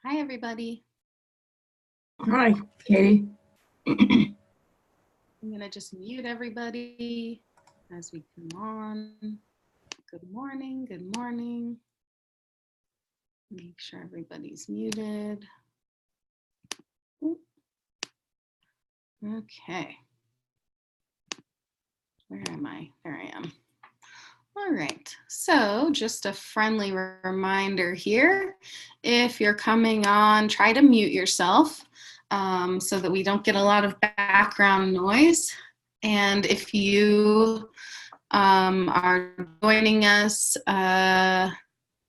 Hi, everybody. Hi, Katie. I'm going to just mute everybody as we come on. Good morning. Good morning. Make sure everybody's muted. Okay. Where am I? There I am. All right. So just a friendly reminder here. If you're coming on, try to mute yourself so that we don't get a lot of background noise. And if you are joining us,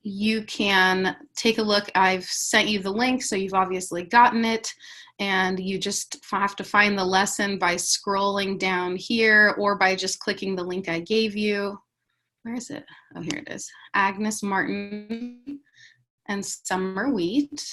you can take a look. I've sent you the link, so you've obviously gotten it. And you just have to find the lesson by scrolling down here or by just clicking the link I gave you. Where is it? Oh, here it is. Agnes Martin and Summer Wheat.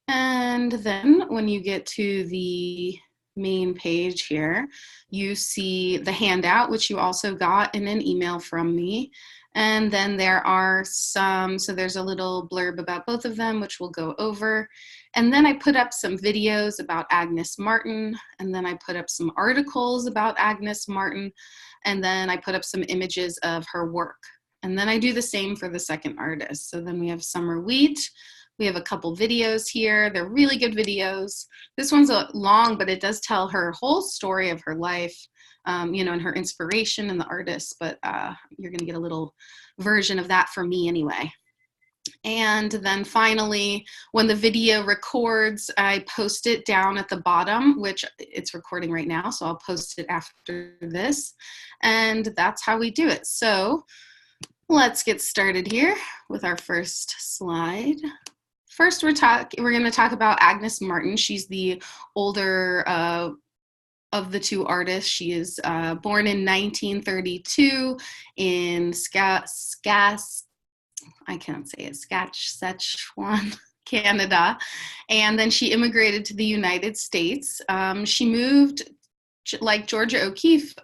And then when you get to the main page here, you see the handout, which you also got in an email from me. And then there are so there's a little blurb about both of them, which we'll go over. And then I put up some videos about Agnes Martin, and then I put up some articles about Agnes Martin, and then I put up some images of her work. And then I do the same for the second artist. So then we have Summer Wheat. We have a couple videos here. They're really good videos. This one's long, but it does tell her whole story of her life, and her inspiration and the artist, but you're gonna get a little version of that from me anyway. And then finally, when the video records, I post it down at the bottom, which it's recording right now, so I'll post it after this. And that's how we do it. So let's get started here with our first slide. First, we're going to talk about Agnes Martin. She's the older of the two artists. She is born in 1932 in Saskatchewan, Canada, and then she immigrated to the United States. She moved, like Georgia O'Keeffe,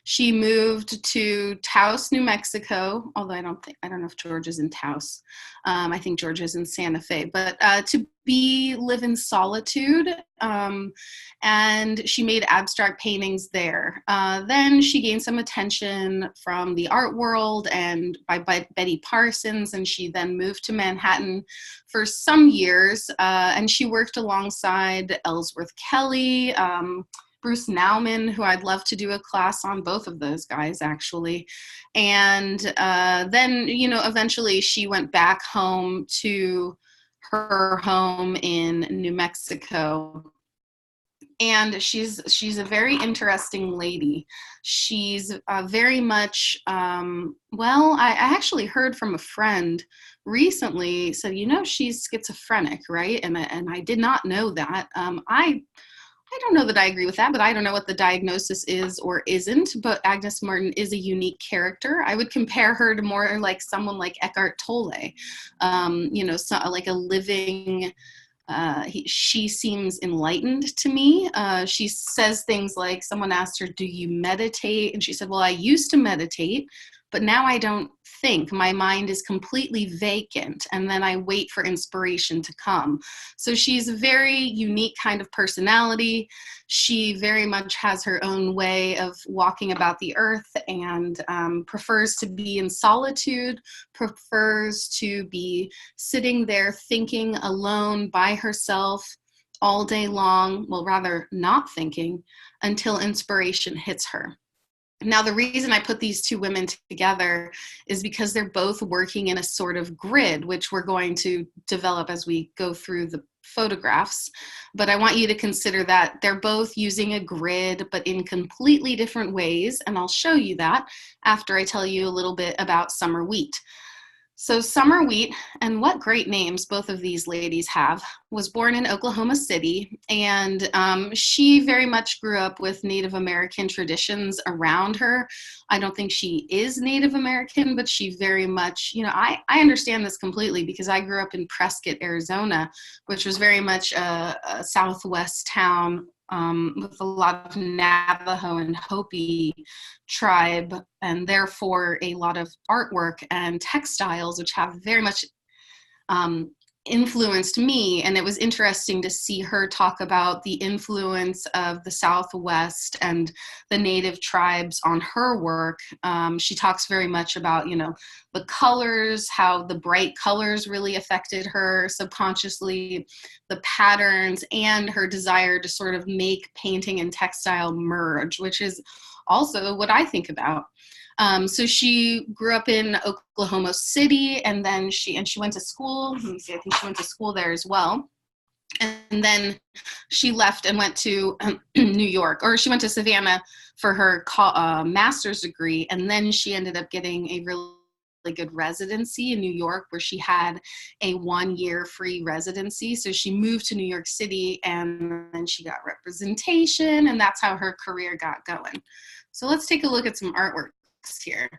she moved to Taos, New Mexico, although I don't know if Georgia's in Taos. I think Georgia's in Santa Fe, but to live in solitude, and she made abstract paintings there. Then she gained some attention from the art world and by Betty Parsons, and she then moved to Manhattan for some years, and she worked alongside Ellsworth Kelly, Bruce Nauman, who I'd love to do a class on, both of those guys actually. And then, eventually she went back home to her home in New Mexico. And she's a very interesting lady. She's very much, I actually heard from a friend recently, said, she's schizophrenic, right? And I did not know that. I don't know that I agree with that, but I don't know what the diagnosis is or isn't. But Agnes Martin is a unique character. I would compare her to more like someone like Eckhart Tolle, like a living. She seems enlightened to me. She says things like, someone asked her, "Do you meditate?" And she said, "Well, I used to meditate, but now I don't think. My mind is completely vacant, and then I wait for inspiration to come." So she's a very unique kind of personality. She very much has her own way of walking about the earth, and prefers to be in solitude, prefers to be sitting there thinking alone by herself all day long, well, rather not thinking, until inspiration hits her. Now, the reason I put these two women together is because they're both working in a sort of grid, which we're going to develop as we go through the photographs. But I want you to consider that they're both using a grid, but in completely different ways. And I'll show you that after I tell you a little bit about Summer Wheat. So Summer Wheat, and what great names both of these ladies have, was born in Oklahoma City, and she very much grew up with Native American traditions around her. I don't think she is Native American, but she very much, I understand this completely because I grew up in Prescott, Arizona, which was very much a Southwest town with a lot of Navajo and Hopi tribe, and therefore a lot of artwork and textiles, which have very much influenced me, and it was interesting to see her talk about the influence of the Southwest and the native tribes on her work. She talks very much about, the colors, how the bright colors really affected her subconsciously, the patterns, and her desire to sort of make painting and textile merge, which is also what I think about. So she grew up in Oklahoma City, and then she went to school. Let me see, I think she went to school there as well. And then she left and went to New York, or she went to Savannah for her master's degree. And then she ended up getting a really good residency in New York, where she had a 1-year free residency. So she moved to New York City, and then she got representation, and that's how her career got going. So let's take a look at some artwork here.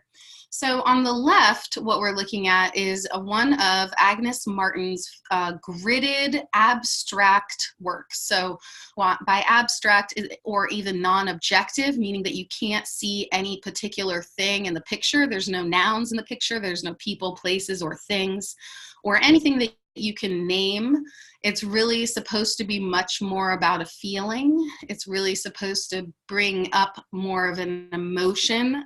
So on the left, what we're looking at is one of Agnes Martin's gridded abstract works. So by abstract, or even non-objective, meaning that you can't see any particular thing in the picture. There's no nouns in the picture. There's no people, places, or things, or anything that you can name. It's really supposed to be much more about a feeling. It's really supposed to bring up more of an emotion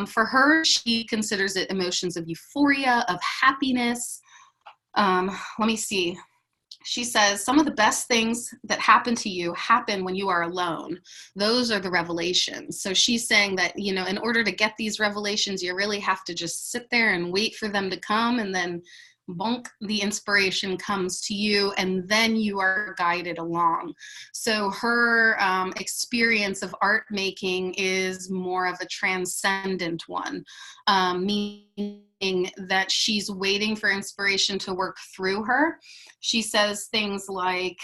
for her, she considers it emotions of euphoria, of happiness. Let me see. She says, some of the best things that happen to you happen when you are alone. Those are the revelations. So she's saying that, in order to get these revelations, you really have to just sit there and wait for them to come, and then bonk, the inspiration comes to you, and then you are guided along. So her experience of art making is more of a transcendent one, meaning that she's waiting for inspiration to work through her. She says things like,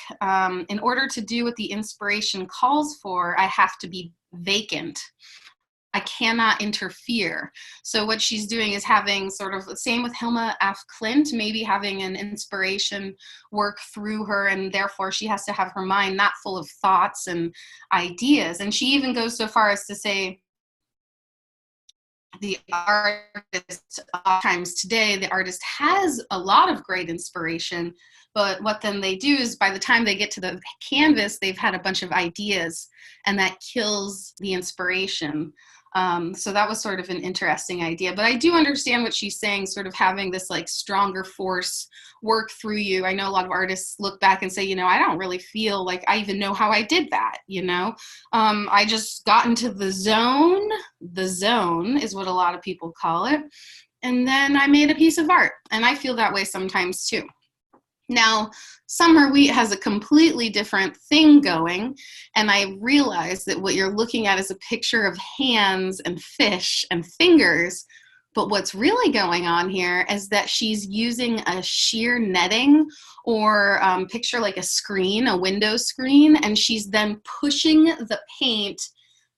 in order to do what the inspiration calls for, I have to be vacant. I cannot interfere. So what she's doing is having sort of the same with Hilma F. Klint, maybe having an inspiration work through her, and therefore she has to have her mind not full of thoughts and ideas. And she even goes so far as to say, the artist, times today, the artist has a lot of great inspiration, but what then they do is by the time they get to the canvas, they've had a bunch of ideas, and that kills the inspiration. So that was sort of an interesting idea, but I do understand what she's saying, sort of having this like stronger force work through you. I know a lot of artists look back and say, I don't really feel like I even know how I did that. I just got into the zone. The zone is what a lot of people call it. And then I made a piece of art, and I feel that way sometimes too. Now, Summer Wheat has a completely different thing going, and I realized that what you're looking at is a picture of hands and fish and fingers, but what's really going on here is that she's using a sheer netting, or picture like a screen, a window screen, and she's then pushing the paint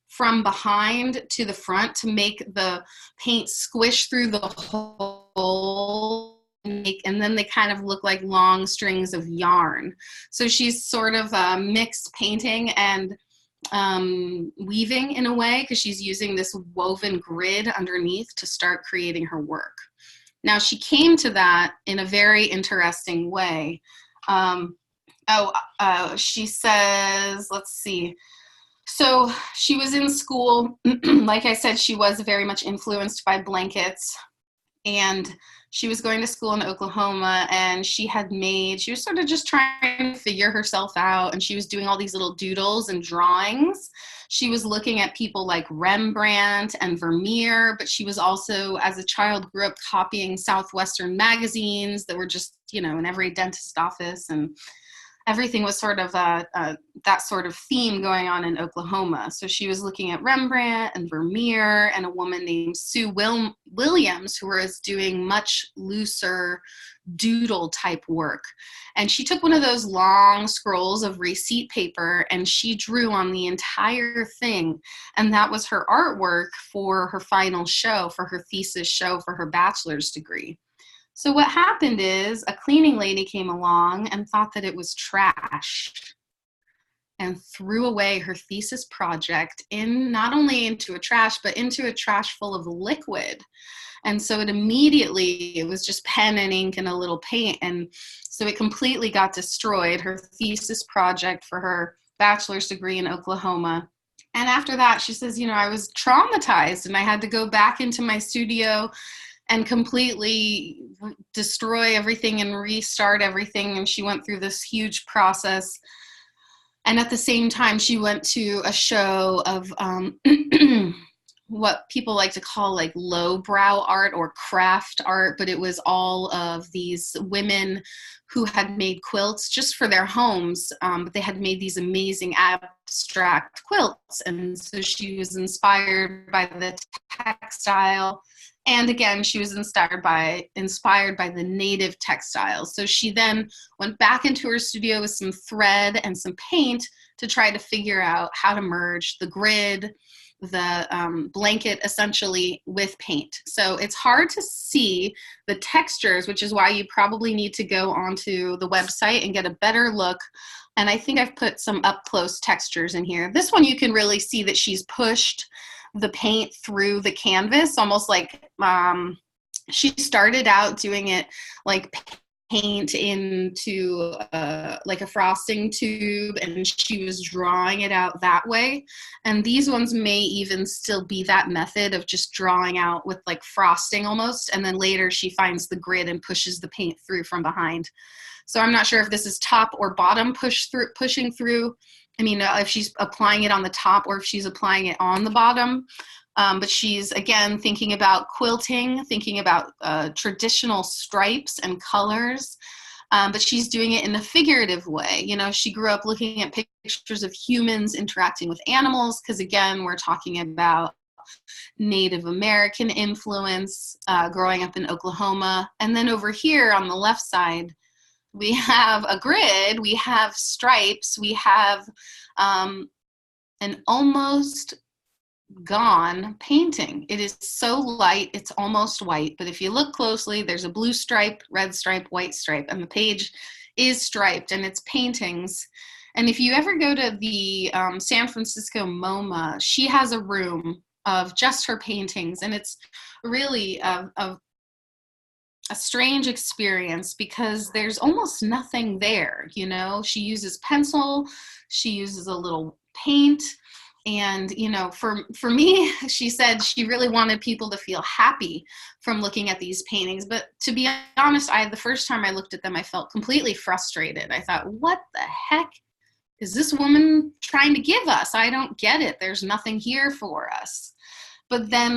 from behind to the front to make the paint squish through the hole, and then they kind of look like long strings of yarn. So she's sort of mixed painting and weaving in a way, because she's using this woven grid underneath to start creating her work. Now, she came to that in a very interesting way. She says, let's see. So she was in school. Like I said, she was very much influenced by blankets, and she was going to school in Oklahoma, and she was sort of just trying to figure herself out, and she was doing all these little doodles and drawings. She was looking at people like Rembrandt and Vermeer, but she was also, as a child, grew up copying Southwestern magazines that were just, in every dentist office, and everything was sort of that sort of theme going on in Oklahoma. So she was looking at Rembrandt and Vermeer, and a woman named Sue Williams, who was doing much looser doodle type work. And she took one of those long scrolls of receipt paper, and she drew on the entire thing. And that was her artwork for her final show, for her thesis show, for her bachelor's degree. So what happened is a cleaning lady came along and thought that it was trash. and threw away her thesis project not only into a trash, but into a trash full of liquid. And so it was just pen and ink and a little paint. And so it completely got destroyed, her thesis project for her bachelor's degree in Oklahoma. And after that, she says, I was traumatized and I had to go back into my studio and completely destroy everything and restart everything. And she went through this huge process. And at the same time, she went to a show of what people like to call like lowbrow art or craft art, but it was all of these women who had made quilts just for their homes, but they had made these amazing abstract quilts. And so she was inspired by the textile. And again, she was inspired by the native textiles. So she then went back into her studio with some thread and some paint to try to figure out how to merge the grid, the blanket essentially, with paint. So it's hard to see the textures, which is why you probably need to go onto the website and get a better look. And I think I've put some up close textures in here. This one you can really see that she's pushed the paint through the canvas, almost like she started out doing it like paint into like a frosting tube, and she was drawing it out that way. And these ones may even still be that method of just drawing out with like frosting almost, and then later she finds the grid and pushes the paint through from behind. So I'm not sure if this is top or bottom pushing through. I mean, if she's applying it on the top or if she's applying it on the bottom. But she's, again, thinking about quilting, thinking about traditional stripes and colors. But she's doing it in a figurative way. She grew up looking at pictures of humans interacting with animals, because, again, we're talking about Native American influence, growing up in Oklahoma. And then over here on the left side, we have a grid, we have stripes, we have an almost gone painting. It is so light, it's almost white, but if you look closely, there's a blue stripe, red stripe, white stripe, and the page is striped, and it's paintings. And if you ever go to the San Francisco MoMA, she has a room of just her paintings, and it's really a strange experience because there's almost nothing there. She uses pencil, she uses a little paint. And, for me, she said she really wanted people to feel happy from looking at these paintings. But to be honest, the first time I looked at them, I felt completely frustrated. I thought, what the heck is this woman trying to give us? I don't get it. There's nothing here for us. But then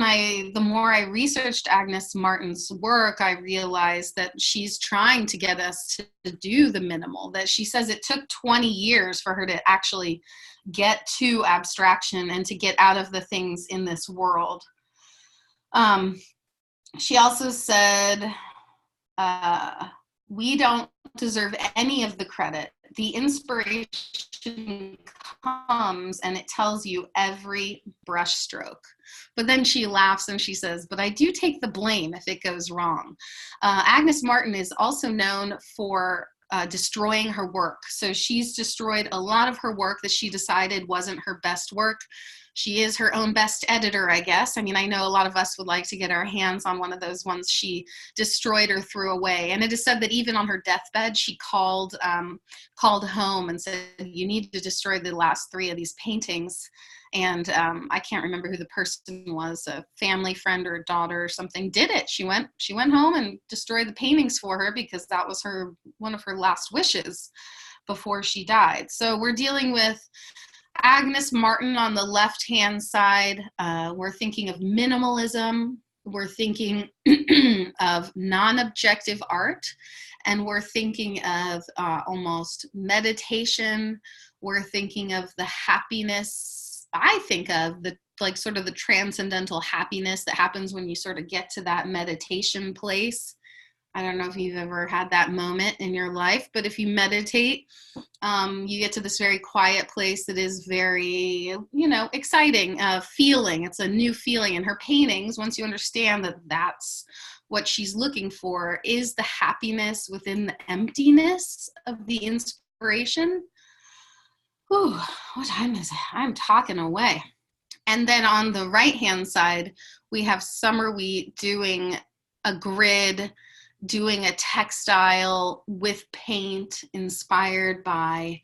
the more I researched Agnes Martin's work, I realized that she's trying to get us to do the minimal, that she says it took 20 years for her to actually get to abstraction and to get out of the things in this world. She also said, we don't deserve any of the credit. The inspiration comes and it tells you every brush stroke. But then she laughs and she says, but I do take the blame if it goes wrong. Agnes Martin is also known for destroying her work. So she's destroyed a lot of her work that she decided wasn't her best work. She is her own best editor, I guess. I mean, I know a lot of us would like to get our hands on one of those ones she destroyed or threw away. And it is said that even on her deathbed, she called home and said, you need to destroy the last 3 of these paintings. And I can't remember who the person was, a family friend or a daughter or something, did it. She went home and destroyed the paintings for her because that was one of her last wishes before she died. So we're dealing with Agnes Martin on the left-hand side. We're thinking of minimalism. We're thinking of non-objective art. And we're thinking of almost meditation. We're thinking of the happiness. I think of the sort of the transcendental happiness that happens when you sort of get to that meditation place. I don't know if you've ever had that moment in your life, but if you meditate, you get to this very quiet place that is very, exciting feeling. It's a new feeling. And her paintings, once you understand that that's what she's looking for, is the happiness within the emptiness of the inspiration. Whew, what time is it? I'm talking away. And then on the right-hand side, we have Summer Wheat doing a grid, doing a textile with paint inspired by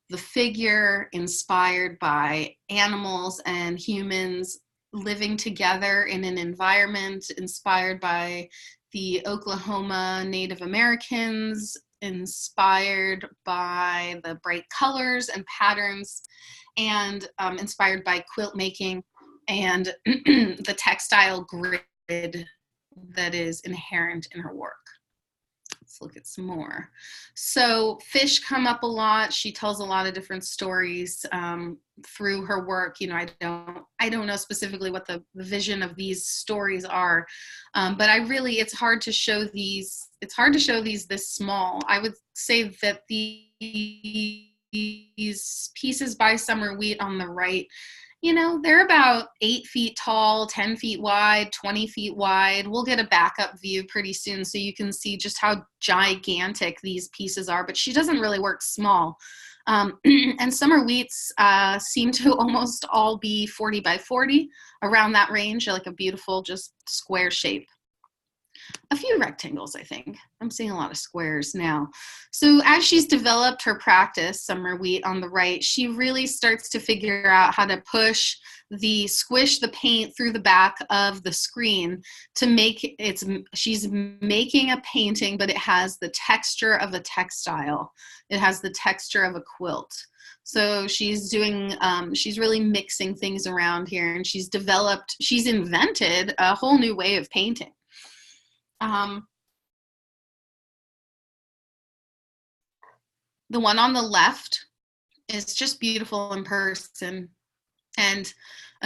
the figure, inspired by animals and humans living together in an environment, inspired by the Oklahoma Native Americans, inspired by the bright colors and patterns, and inspired by quilt making and the textile grid that is inherent in her work. Let's look at some more. So fish come up a lot. She tells a lot of different stories through her work. You know, I don't know specifically what the vision of these stories are, but it's hard to show these. It's hard to show these this small. I would say that these pieces by Summer Wheat on the right, you know, they're about 8 feet tall, 10 feet wide, 20 feet wide. We'll get a backup view pretty soon so you can see just how gigantic these pieces are, but she doesn't really work small. And Summer Wheats seem to almost all be 40 by 40, around that range, like a beautiful, just square shape. A few rectangles, I think. I'm seeing a lot of squares now. So as she's developed her practice, Summer Wheat on the right, she really starts to figure out how to squish the paint through the back of the screen to make she's making a painting, but it has the texture of a textile. It has the texture of a quilt. So she's really mixing things around here, and she's invented a whole new way of painting. The one on the left is just beautiful in person, and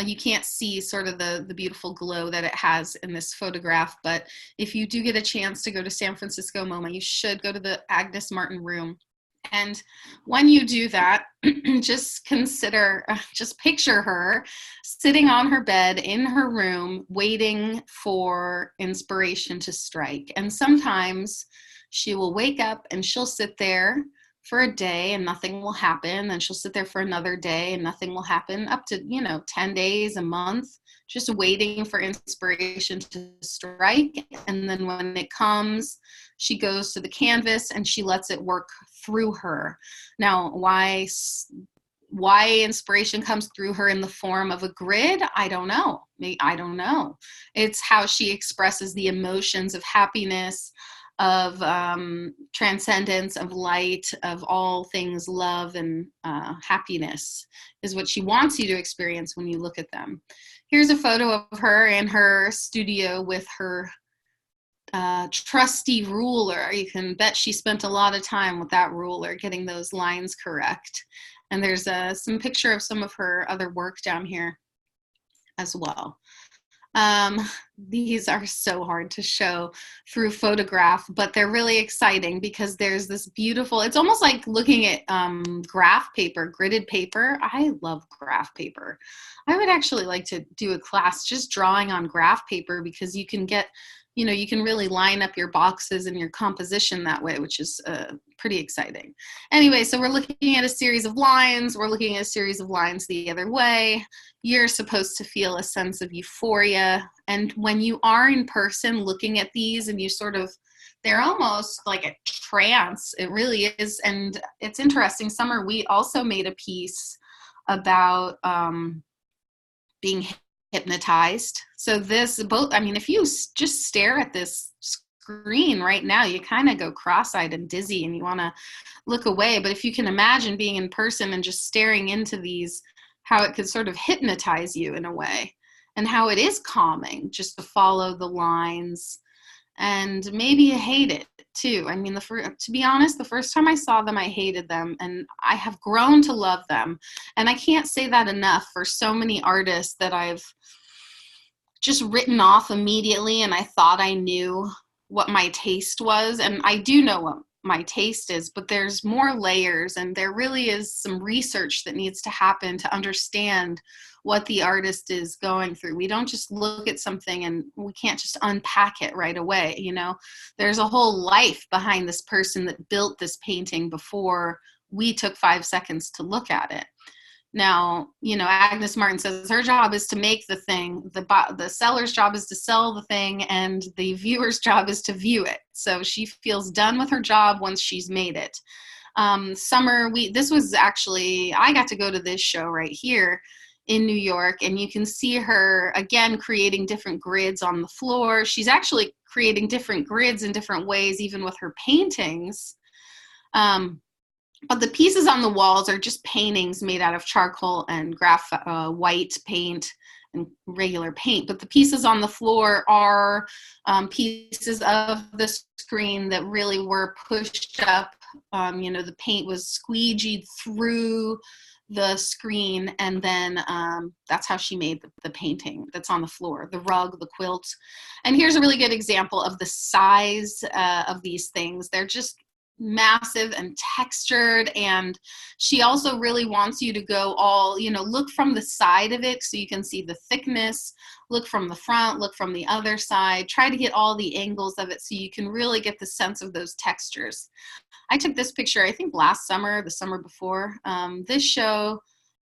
you can't see sort of the beautiful glow that it has in this photograph, but if you do get a chance to go to San Francisco MoMA, you should go to the Agnes Martin room. And when you do that, just picture her sitting on her bed in her room, waiting for inspiration to strike. And sometimes she will wake up and she'll sit there for a day and nothing will happen. And she'll sit there for another day and nothing will happen, up to, 10 days, a month, just waiting for inspiration to strike. And then when it comes, she goes to the canvas and she lets it work through her. Now, why inspiration comes through her in the form of a grid, I don't know. It's how she expresses the emotions of happiness, of transcendence, of light, of all things love and happiness is what she wants you to experience when you look at them. Here's a photo of her in her studio with her trusty ruler. You can bet she spent a lot of time with that ruler getting those lines correct. And there's some picture of some of her other work down here as well. These are so hard to show through photograph, but they're really exciting because there's this beautiful, it's almost like looking at graph paper, gridded paper. I love graph paper. I would actually like to do a class just drawing on graph paper because you can get, you can really line up your boxes and your composition that way, which is pretty exciting. Anyway, so we're looking at a series of lines. We're looking at a series of lines the other way. You're supposed to feel a sense of euphoria. And when you are in person looking at these and they're almost like a trance. It really is. And it's interesting. Summer Wheat also made a piece about being hypnotized. So if you just stare at this screen right now, you kind of go cross-eyed and dizzy and you want to look away. But if you can imagine being in person and just staring into these, how it could sort of hypnotize you in a way, and how it is calming just to follow the lines. And maybe you hate it too. I mean, to be honest, the first time I saw them, I hated them, and I have grown to love them. And I can't say that enough for so many artists that I've just written off immediately, and I thought I knew what my taste was. And I do know what my taste is, but there's more layers, and there really is some research that needs to happen to understand what the artist is going through. We don't just look at something and we can't just unpack it right away. There's a whole life behind this person that built this painting before we took 5 seconds to look at it. Now, you know, Agnes Martin says her job is to make the thing, the seller's job is to sell the thing, and the viewer's job is to view it. So she feels done with her job once she's made it. Summer, this was actually, I got to go to this show right here in New York, and you can see her again creating different grids on the floor. She's actually creating different grids in different ways, even with her paintings. But the pieces on the walls are just paintings made out of charcoal and white paint and regular paint. But the pieces on the floor are pieces of the screen that really were pushed up. You know, the paint was squeegeed through the screen, and then that's how she made the painting that's on the floor, the rug, the quilt. And here's a really good example of the size of these things. They're just massive and textured, and she also really wants you to go all, you know, look from the side of it so you can see the thickness, look from the front, look from the other side, try to get all the angles of it so you can really get the sense of those textures. I took this picture, I think last summer, the summer before. This show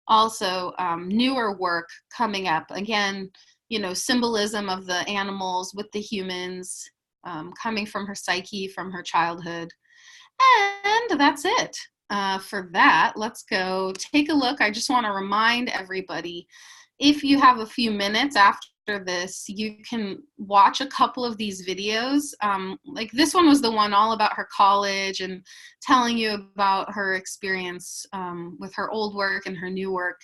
also newer work coming up. Again, you know, symbolism of the animals with the humans, coming from her psyche, from her childhood. And that's it for that. Let's go take a look. I just want to remind everybody, if you have a few minutes after this, you can watch a couple of these videos. Like this one was the one all about her college and telling you about her experience with her old work and her new work.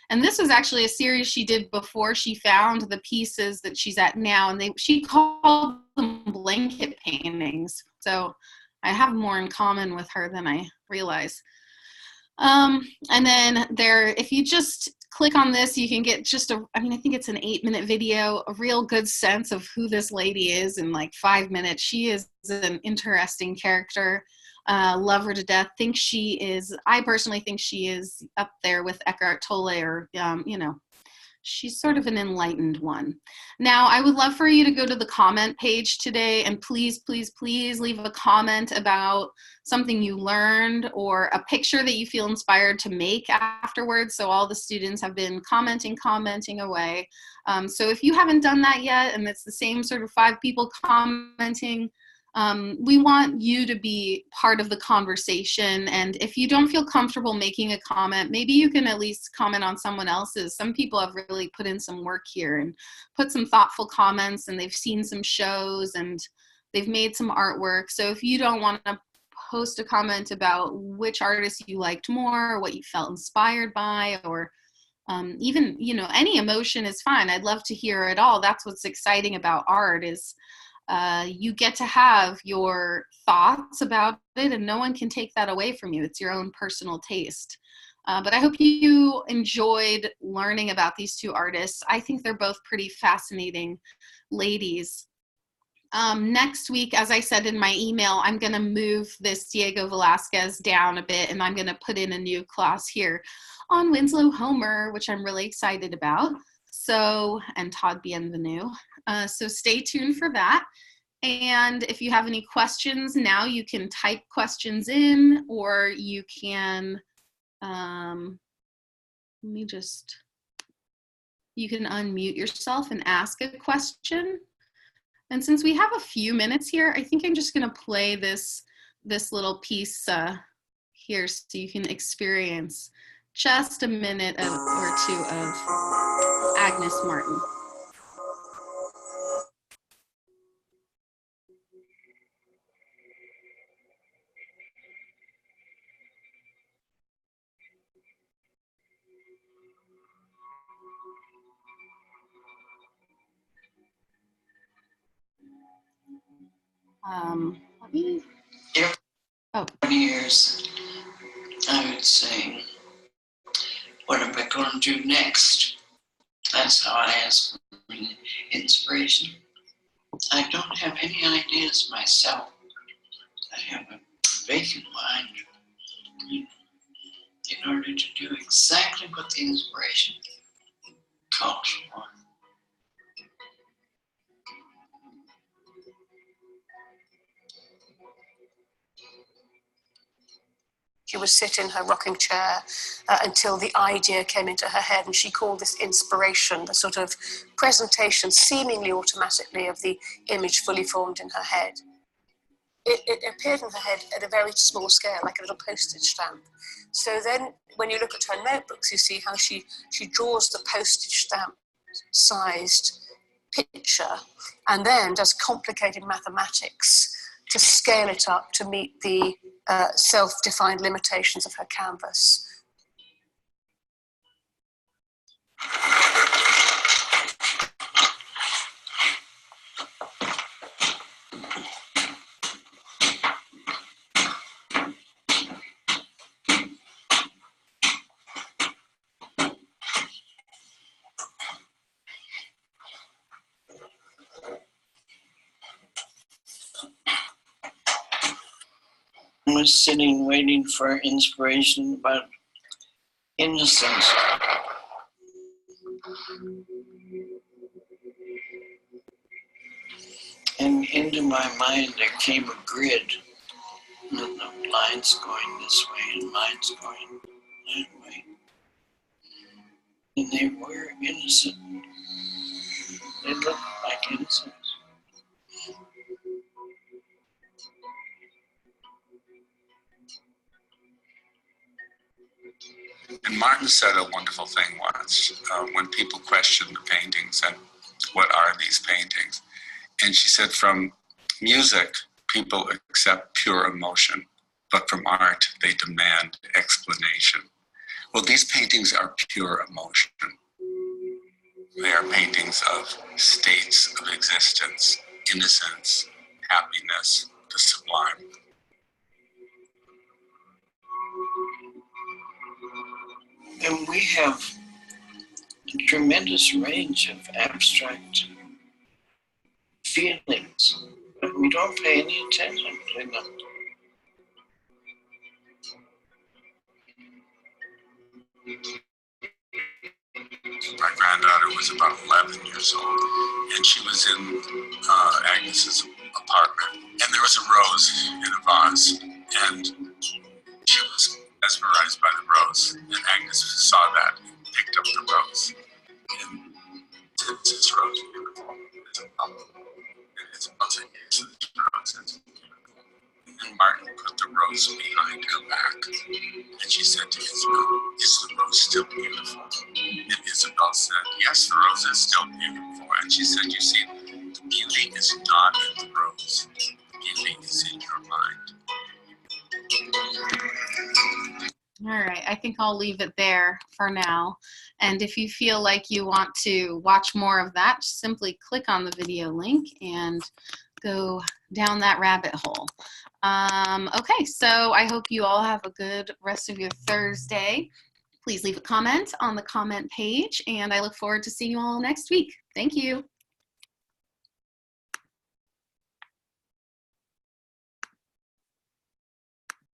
And this was actually a series she did before she found the pieces that she's at now, and she called them blanket paintings. So I have more in common with her than I realize. And then there, if you just click on this, you can get just I think it's an 8-minute video, a real good sense of who this lady is in like 5 minutes. She is an interesting character. Love her to death. I personally think she is up there with Eckhart Tolle, or, you know, she's sort of an enlightened one. Now, I would love for you to go to the comment page today and please, please, please leave a comment about something you learned or a picture that you feel inspired to make afterwards. So all the students have been commenting away. So if you haven't done that yet, and it's the same sort of 5 people commenting, we want you to be part of the conversation. And if you don't feel comfortable making a comment, maybe you can at least comment on someone else's. Some people have really put in some work here and put some thoughtful comments, and they've seen some shows and they've made some artwork. So if you don't want to post a comment about which artist you liked more, or what you felt inspired by, or even, you know, any emotion is fine. I'd love to hear it all. That's what's exciting about art, is you get to have your thoughts about it, and no one can take that away from you. It's your own personal taste. But I hope you enjoyed learning about these 2 artists. I think they're both pretty fascinating ladies. Next week, as I said in my email, I'm going to move this Diego Velázquez down a bit, and I'm going to put in a new class here on Winslow Homer, which I'm really excited about. So, and Todd Bienvenu. So stay tuned for that. And if you have any questions now, you can type questions in, or you can, you can unmute yourself and ask a question. And since we have a few minutes here, I think I'm just going to play this little piece here so you can experience just a minute or 2 of Agnes Martin. Let me. Oh. Years, I would say, what am I going to do next? That's how I ask for inspiration. I don't have any ideas myself. I have a vacant mind in order to do exactly what the inspiration calls for. She would sit in her rocking chair until the idea came into her head, and she called this inspiration, the sort of presentation seemingly automatically of the image fully formed in her head. It appeared in her head at a very small scale, like a little postage stamp. So then when you look at her notebooks, you see how she draws the postage stamp sized picture and then does complicated mathematics to scale it up to meet the self-defined limitations of her canvas. I was sitting waiting for inspiration about innocence. And into my mind there came a grid. And the lines going this way and lines going that way. And they were innocent. They looked like innocence. And Martin said a wonderful thing once when people questioned the paintings and what are these paintings? And she said, from music, people accept pure emotion, but from art, they demand explanation. Well, these paintings are pure emotion. They are paintings of states of existence, innocence, happiness, the sublime. And we have a tremendous range of abstract feelings, but we don't pay any attention to them. My granddaughter was about 11 years old, and she was in Agnes's apartment, and there was a rose in a vase, and she was mesmerized by the rose, and Agnes saw that and picked up the rose. And is this rose beautiful? It's about to use this rose. It's beautiful. And Martin put the rose behind her back, and she said to Isabel, "Is the rose still beautiful?" And Isabel said, "Yes, the rose is still beautiful." And she said, "You see, the beauty is not in the rose. The beauty is in your mind." All right, I think I'll leave it there for now. And if you feel like you want to watch more of that, simply click on the video link and go down that rabbit hole. Okay, so I hope you all have a good rest of your Thursday. Please leave a comment on the comment page, and I look forward to seeing you all next week. Thank you.